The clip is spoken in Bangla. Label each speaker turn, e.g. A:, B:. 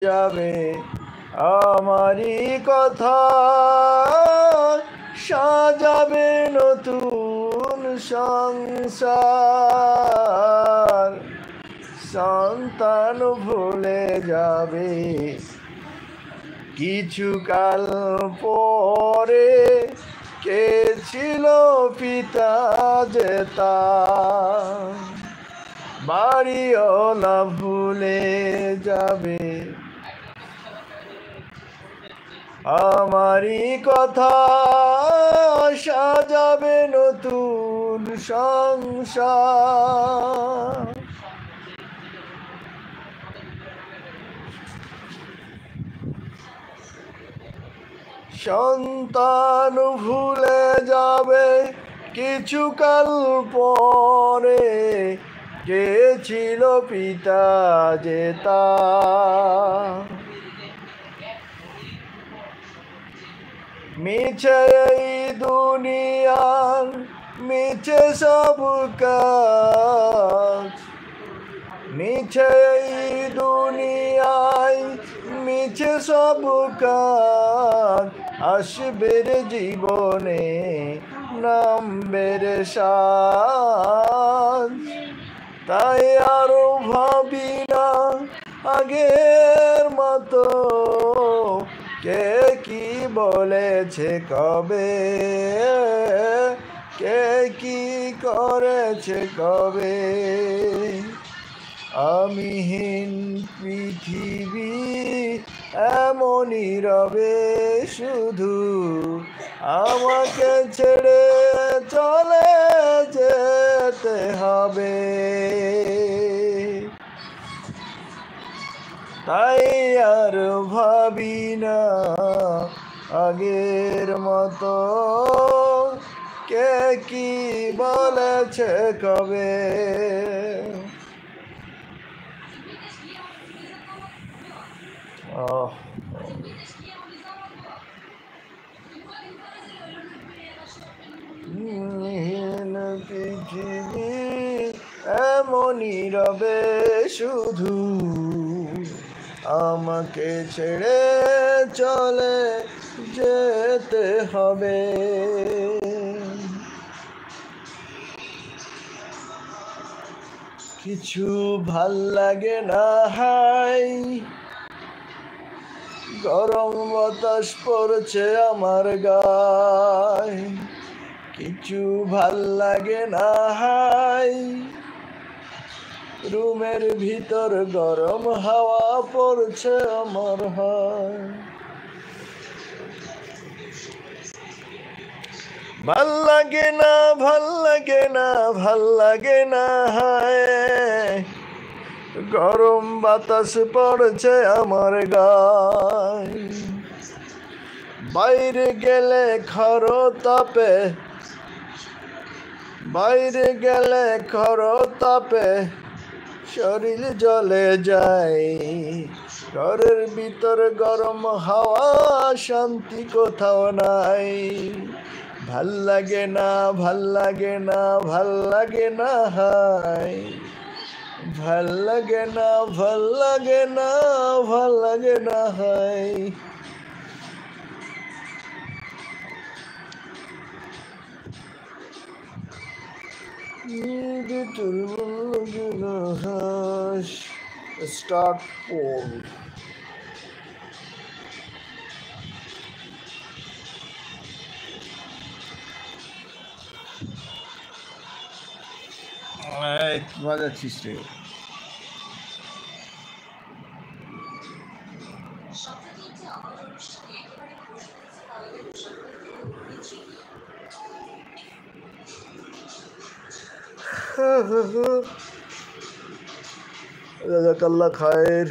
A: যাবে আমারই কথা, সাজাবে নতুন সংসার। সন্তান ভুলে যাবে কিছুকাল পরে, কে ছিল পিতা যে তার। বাড়িওয়ালা ভুলে যাবে আমারই কথা, সাজাবে নতুন সংসার। সন্তান ভুলে যাবে কিছুকাল পরে, কে ছিল পিতা যে তার। মিছে এই দুনিয়ার মিছে সব কাজ, মিছে এই দুনিয়ায় মিছে সব কাজ। আসবে রে জীবনে নামবে রে সাজ, তাই আরো ভাবি না আগের মতো, কে কি বলেছে কবে, কে কি করেছে কবে। আমিহীন পৃথিবী এমনই রবে শুধু, আমাকে ছেড়ে চলে যেতে হবে। তাই আর ভাবি না আগের মতো, কে কি বলেছে কবে। পৃথিবী এমনই রবে শুধু, আমাকে ছেড়ে চলে যেতে হবে। কিছু ভাল লাগে না হাই, গরম বাতাস পড়ছে আমার গায়ে। কিছু ভাল লাগে না হাই, রুমের ভিতর গরম হাওয়া পড়ছে আমার হায়। ভাল লাগে না, ভাল লাগে না, ভাল লাগে না হায়, গরম বাতাস পড়ছে আমার গায়ে। বাইরে গেলে খরতাপে, বাইরে গেলে খরতাপে শরীর জ্বলে যায়। ঘরের ভিতর গরম হাওয়া, শান্তি কোথাও নাই। ভাল লাগে না, ভাল লাগে না, ভাল লাগে না হাই, ভাল লাগে না, ভাল লাগে না, ভাল লাগে না হাই। Start poll. বাজাচ্ছিস রে। জাযাকাল্লাহ খায়ের।